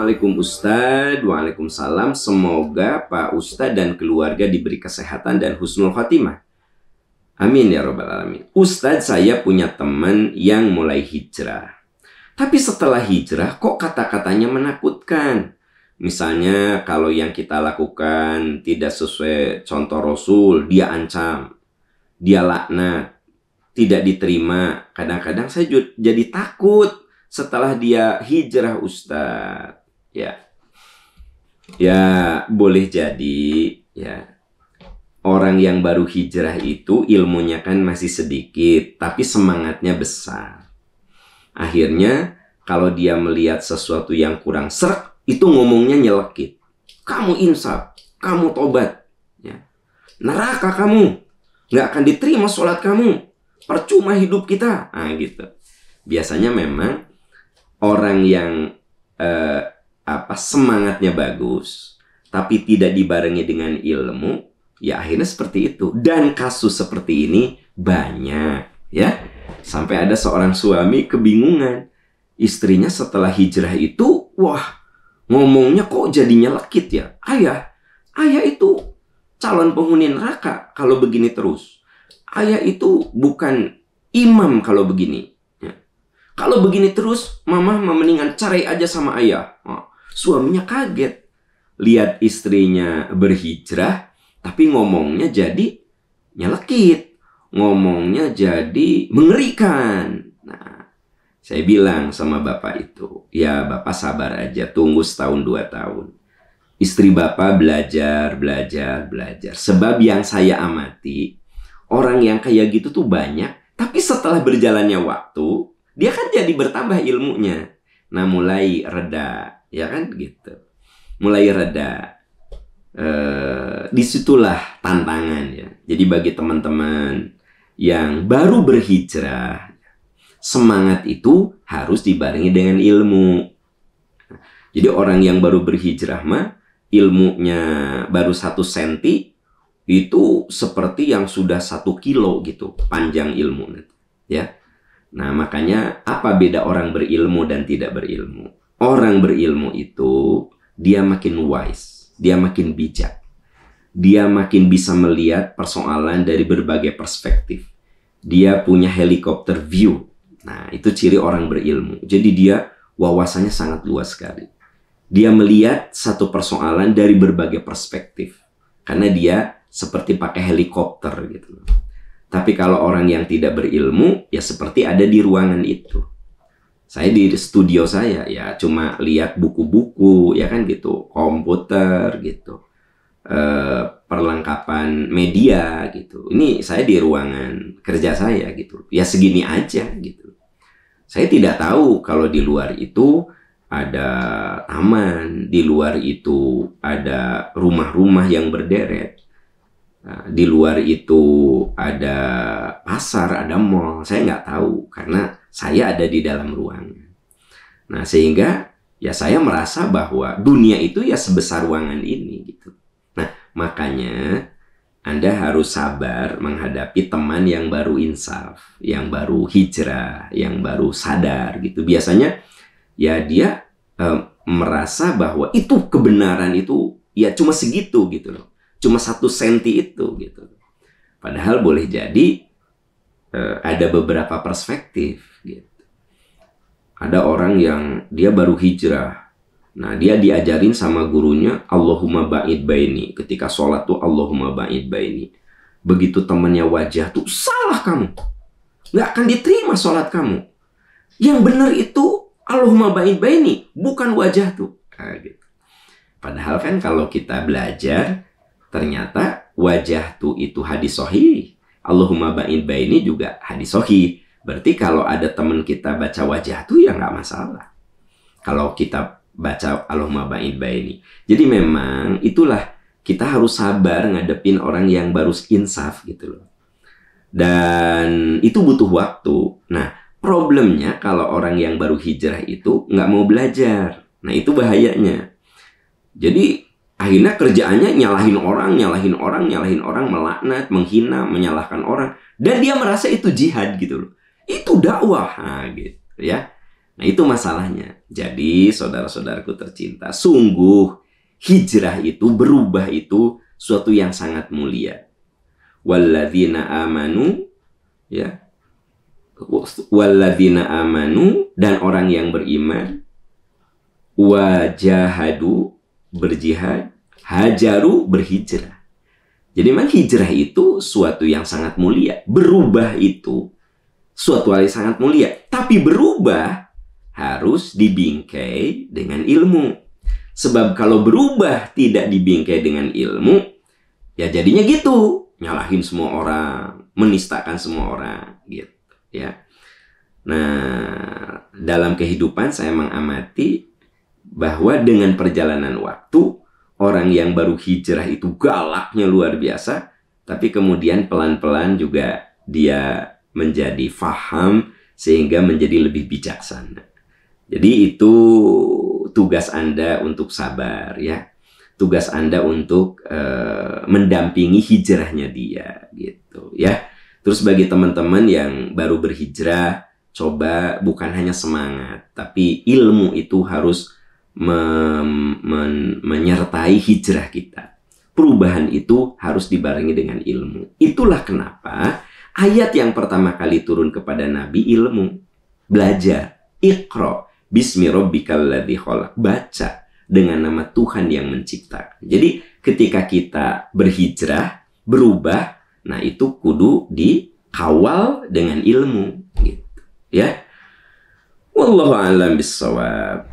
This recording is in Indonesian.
Assalamualaikum Ustadz. Waalaikumsalam. Semoga Pak Ustadz dan keluarga diberi kesehatan dan husnul khotimah. Amin ya robbal alamin. Ustadz, saya punya teman yang mulai hijrah. Tapi setelah hijrah kok kata-katanya menakutkan. Misalnya kalau yang kita lakukan tidak sesuai contoh Rasul, dia ancam, dia laknat, tidak diterima. Kadang-kadang saya jadi takut setelah dia hijrah Ustadz. Ya boleh jadi ya. Orang yang baru hijrah itu ilmunya kan masih sedikit, tapi semangatnya besar. Akhirnya kalau dia melihat sesuatu yang kurang srek, itu ngomongnya nyelekit. Kamu insaf, kamu tobat, ya. Neraka kamu, nggak akan diterima sholat kamu, percuma hidup kita. Nah gitu. Biasanya memang orang yang semangatnya bagus, tapi tidak dibarengi dengan ilmu, ya akhirnya seperti itu. Dan kasus seperti ini banyak, ya. Sampai ada seorang suami kebingungan. Istrinya setelah hijrah itu, wah, ngomongnya kok jadinya lekit ya. Ayah itu calon penghuni neraka kalau begini terus. Ayah itu bukan imam kalau begini. Ya. Kalau begini terus, mama mendingan cerai aja sama ayah. Oh, suaminya kaget. Lihat istrinya berhijrah, tapi ngomongnya jadi nyelekit. Ngomongnya jadi mengerikan. Nah, saya bilang sama bapak itu, ya bapak sabar aja, tunggu setahun 2 tahun. Istri bapak belajar. Sebab yang saya amati, orang yang kayak gitu tuh banyak, tapi setelah berjalannya waktu, dia kan jadi bertambah ilmunya. Nah mulai reda, ya kan gitu. Mulai reda. Disitulah tantangan ya. Jadi bagi teman-teman yang baru berhijrah, semangat itu harus dibarengi dengan ilmu. Jadi orang yang baru berhijrah mah ilmunya baru 1 senti itu seperti yang sudah 1 kilo gitu panjang ilmu, ya. Nah makanya apa beda orang berilmu dan tidak berilmu? Orang berilmu itu dia makin wise, dia makin bijak. Dia makin bisa melihat persoalan dari berbagai perspektif. Dia punya helikopter view. Nah, itu ciri orang berilmu. Jadi dia wawasannya sangat luas sekali. Dia melihat satu persoalan dari berbagai perspektif. Karena dia seperti pakai helikopter gitu. Tapi kalau orang yang tidak berilmu, ya seperti ada di ruangan itu. Saya di studio saya, ya cuma lihat buku-buku, ya kan gitu. Komputer gitu. Perlengkapan media gitu. Ini saya di ruangan kerja saya gitu. Ya segini aja gitu. Saya tidak tahu kalau di luar itu ada taman, di luar itu ada rumah-rumah yang berderet. Di luar itu ada pasar, ada mall. Saya nggak tahu karena saya ada di dalam ruangan. Nah, sehingga ya saya merasa bahwa dunia itu ya sebesar ruangan ini gitu. Nah, makanya Anda harus sabar menghadapi teman yang baru insaf, yang baru hijrah, yang baru sadar gitu. Biasanya ya dia merasa bahwa itu kebenaran itu ya cuma segitu gitu loh. Cuma 1 senti itu gitu. Padahal boleh jadi ada beberapa perspektif gitu. Ada orang yang dia baru hijrah. Nah, dia diajarin sama gurunya Allahumma ba'id baini. Ketika sholat tuh Allahumma ba'id baini. Begitu temannya wajah tuh, salah kamu. Nggak akan diterima sholat kamu. Yang benar itu Allahumma ba'id baini, bukan wajah tuh. Nah, gitu. Padahal kan kalau kita belajar, ternyata wajah tuh itu hadis sahih. Allahumma ba'id baini juga hadis sahih. Berarti kalau ada teman kita baca wajah tuh ya nggak masalah. Kalau kita baca Allahumma ba'id baini. Jadi memang itulah kita harus sabar ngadepin orang yang baru insaf gitu loh. Dan itu butuh waktu. Nah, problemnya kalau orang yang baru hijrah itu nggak mau belajar. Nah, itu bahayanya. Jadi akhirnya kerjaannya nyalahin orang, melaknat, menghina, menyalahkan orang. Dan dia merasa itu jihad gitu loh. Itu dakwah, nah, gitu ya. Nah, itu masalahnya. Jadi, saudara-saudaraku tercinta, sungguh hijrah itu, berubah itu suatu yang sangat mulia. Walladzina amanu, ya, walladzina amanu, dan orang yang beriman, wajahadu, berjihad, hajaru, berhijrah. Jadi memang hijrah itu suatu yang sangat mulia. Berubah itu suatu hal yang sangat mulia. Tapi berubah harus dibingkai dengan ilmu. Sebab kalau berubah tidak dibingkai dengan ilmu, ya jadinya gitu. Nyalahin semua orang, menistakan semua orang, gitu ya. Nah, dalam kehidupan saya mengamati bahwa dengan perjalanan waktu, orang yang baru hijrah itu galaknya luar biasa, tapi kemudian pelan-pelan juga dia menjadi faham sehingga menjadi lebih bijaksana. Jadi itu tugas Anda untuk sabar, ya. Tugas Anda untuk mendampingi hijrahnya dia, gitu ya. Terus bagi teman-teman yang baru berhijrah, coba bukan hanya semangat, tapi ilmu itu harus menyertai hijrah kita. Perubahan itu harus dibarengi dengan ilmu. Itulah kenapa ayat yang pertama kali turun kepada Nabi ilmu. Belajar. Iqra bismi rabbikal ladzi khalaq. Baca dengan nama Tuhan yang menciptakan. Jadi ketika kita berhijrah, berubah, nah itu kudu dikawal dengan ilmu, gitu ya. Wallahu a'lam bishawab.